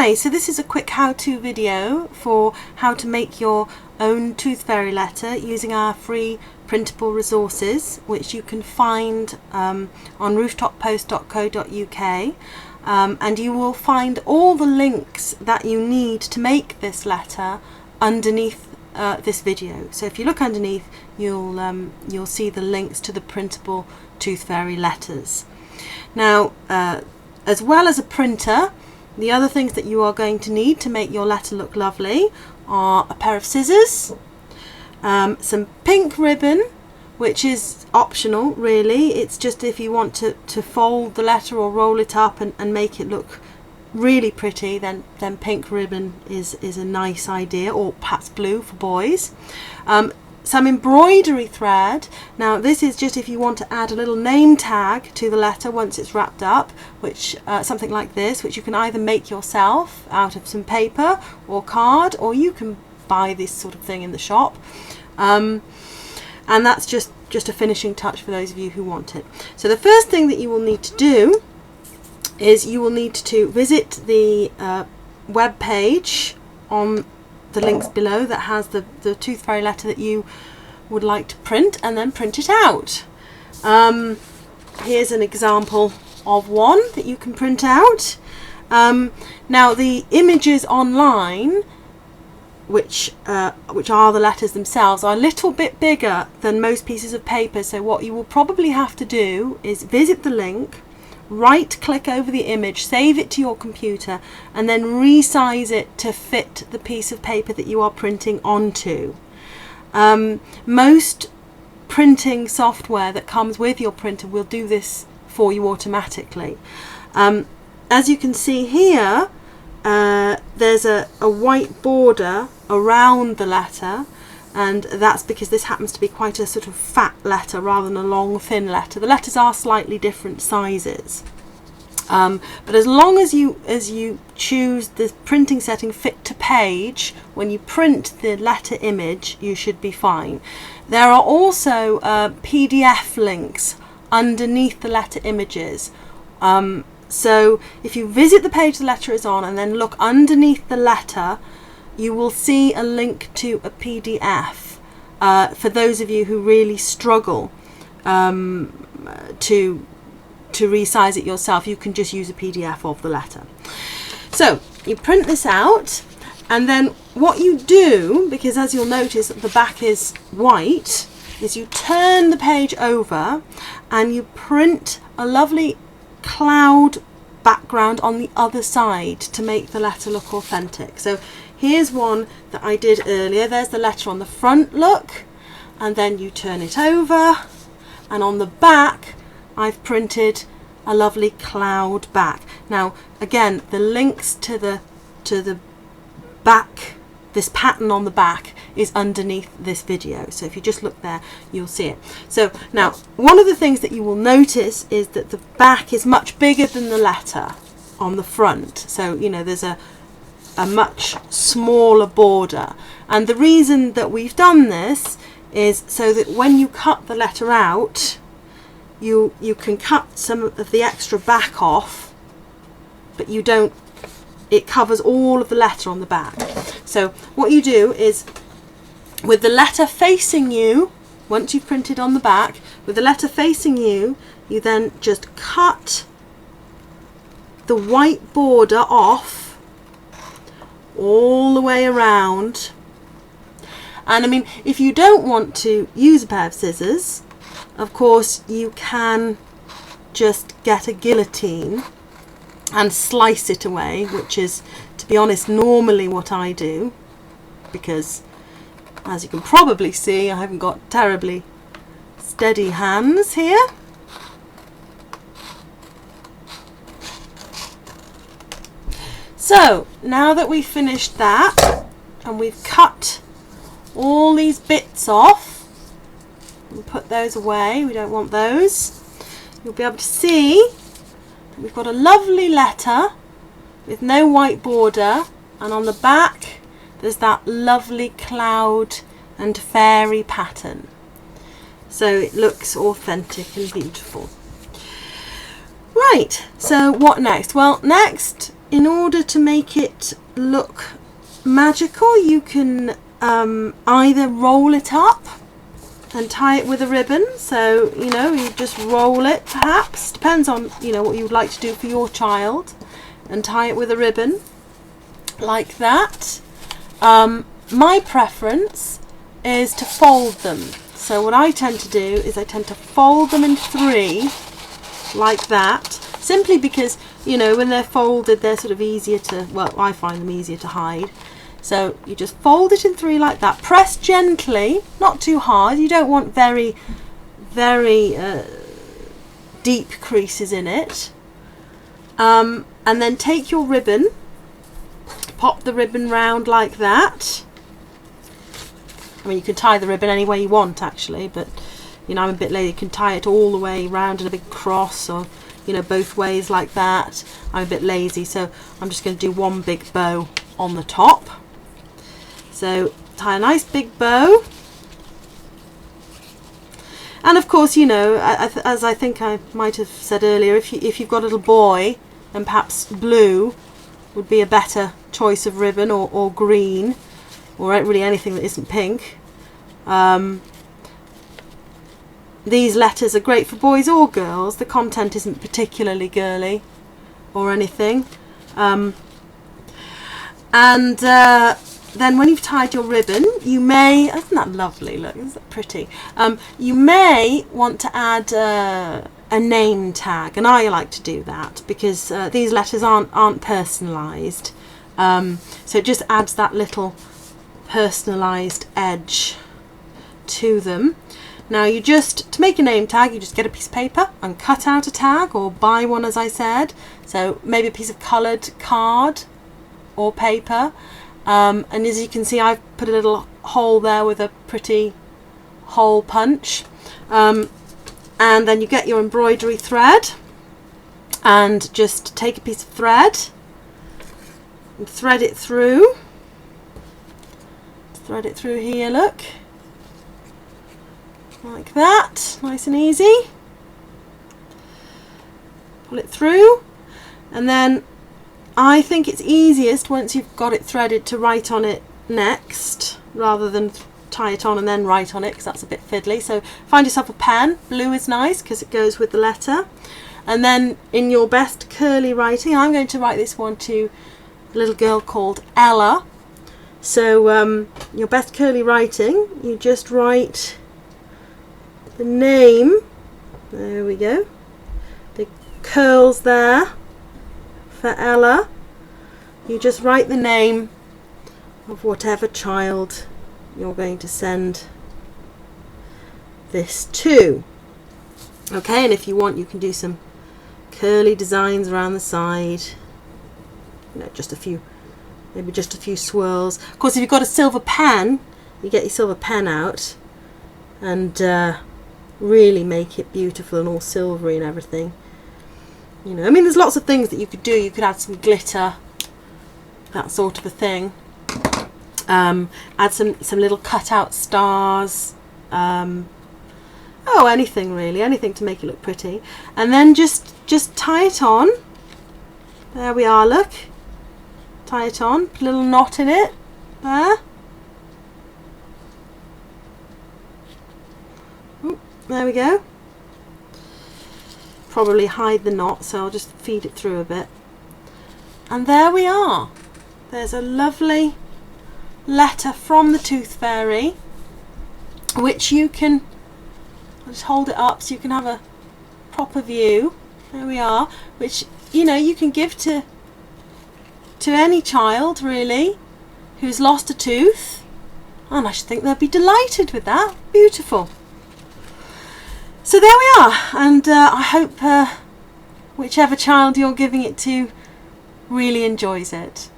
Hi, so this is a quick how-to video for how to make your own Tooth Fairy letter using our free printable resources, which you can find on rooftoppost.co.uk, and you will find all the links that you need to make this letter underneath this video. So if you look underneath, you'll see the links to the printable Tooth Fairy letters. Now, as well as a printer, the other things that you are going to need to make your letter look lovely are a pair of scissors, some pink ribbon, which is optional really. It's just if you want to fold the letter or roll it up and make it look really pretty, then pink ribbon is a nice idea, or perhaps blue for boys. Some embroidery thread. Now this is just if you want to add a little name tag to the letter once it's wrapped up, which something like this, which you can either make yourself out of some paper or card, or you can buy this sort of thing in the shop, and that's just a finishing touch for those of you who want it. So the first thing that you will need to do is you will need to visit the web page on the links below that has the Tooth Fairy letter that you would like to print, and then print it out. Here's an example of one that you can print out. Now the images online, which are the letters themselves, are a little bit bigger than most pieces of paper, so what you will probably have to do is visit the link, right click over the image, save it to your computer, and then resize it to fit the piece of paper that you are printing onto. Most printing software that comes with your printer will do this for you automatically. As you can see here, there's a white border around the letter, and that's because this happens to be quite a sort of fat letter rather than a long thin letter. The letters are slightly different sizes, but as long as you choose the printing setting fit to page when you print the letter image, you should be fine. There are also PDF links underneath the letter images, so if you visit the page the letter is on and then look underneath the letter, you will see a link to a PDF. For those of you who really struggle to resize it yourself, you can just use a PDF of the letter. So you print this out, and then what you do, because as you'll notice the back is white, is you turn the page over and you print a lovely cloud background on the other side to make the letter look authentic. So here's one that I did earlier. There's the letter on the front look, and then you turn it over, and on the back I've printed a lovely cloud back. Now again, the links to the back, this pattern on the back, is underneath this video, so if you just look there you'll see it. So now one of the things that you will notice is that the back is much bigger than the letter on the front, so you know there's a much smaller border, and the reason that we've done this is so that when you cut the letter out, you can cut some of the extra back off, but you don't, it covers all of the letter on the back. So what you do is, with the letter facing you, once you've printed on the back, with the letter facing you, you then just cut the white border off all the way around. And I mean, if you don't want to use a pair of scissors, of course you can just get a guillotine and slice it away, which is, to be honest, normally what I do, because as you can probably see, I haven't got terribly steady hands here. So now that we've finished that and we've cut all these bits off, we'll put those away, we don't want those, you'll be able to see that we've got a lovely letter with no white border, and on the back there's that lovely cloud and fairy pattern, so it looks authentic and beautiful. Right, so what next? Well, next, in order to make it look magical, you can either roll it up and tie it with a ribbon. So, you know, you just roll it, perhaps, depends on, you know, what you would like to do for your child, and tie it with a ribbon like that. My preference is to fold them. So what I tend to do is I tend to fold them in 3 like that, simply because, you know, when they're folded, they're sort of easier to, well, I find them easier to hide. So you just fold it in 3 like that. Press gently, not too hard. You don't want very, very deep creases in it. And then take your ribbon, pop the ribbon round like that. I mean, you can tie the ribbon any way you want, actually, but, you know, I'm a bit lazy. You can tie it all the way round in a big cross, or, you know, both ways like that. I'm a bit lazy, so I'm just going to do one big bow on the top. So tie a nice big bow. And of course, you know, as I think I might have said earlier, if you've got a little boy, then perhaps blue would be a better choice of ribbon, or green, or really anything that isn't pink. These letters are great for boys or girls. The content isn't particularly girly or anything. Then when you've tied your ribbon, you may, isn't that lovely, look, isn't that pretty? You may want to add a name tag, and I like to do that because these letters aren't personalised. So it just adds that little personalised edge to them. Now you just, to make a name tag, you just get a piece of paper and cut out a tag, or buy one, as I said. So maybe a piece of coloured card or paper. And as you can see, I've put a little hole there with a pretty hole punch. And then you get your embroidery thread, and just take a piece of thread and thread it through. Thread it through here, look. Like that, nice and easy. Pull it through, and then I think it's easiest once you've got it threaded to write on it next, rather than tie it on and then write on it, because that's a bit fiddly. So find yourself a pen. Blue is nice because it goes with the letter. And then in your best curly writing, I'm going to write this one to a little girl called Ella. So your best curly writing, you just write the name, there we go, the curls there for Ella. You just write the name of whatever child you're going to send this to. Okay, and if you want, you can do some curly designs around the side, you know, just a few, maybe just a few swirls. Of course, if you've got a silver pen, you get your silver pen out and really make it beautiful and all silvery and everything. You know, I mean, there's lots of things that you could do. You could add some glitter, that sort of a thing. Add some little cut out stars. Oh, anything really, anything to make it look pretty. And then just tie it on. There we are, look. Tie it on, put a little knot in it. There. Ooh, there we go. Probably hide the knot, so I'll just feed it through a bit. And there we are. There's a lovely letter from the Tooth Fairy, which you can, I'll just hold it up so you can have a proper view. There we are, which, you know, you can give to any child really who's lost a tooth, and I should think they'll be delighted with that. Beautiful. So there we are, and I hope whichever child you're giving it to really enjoys it.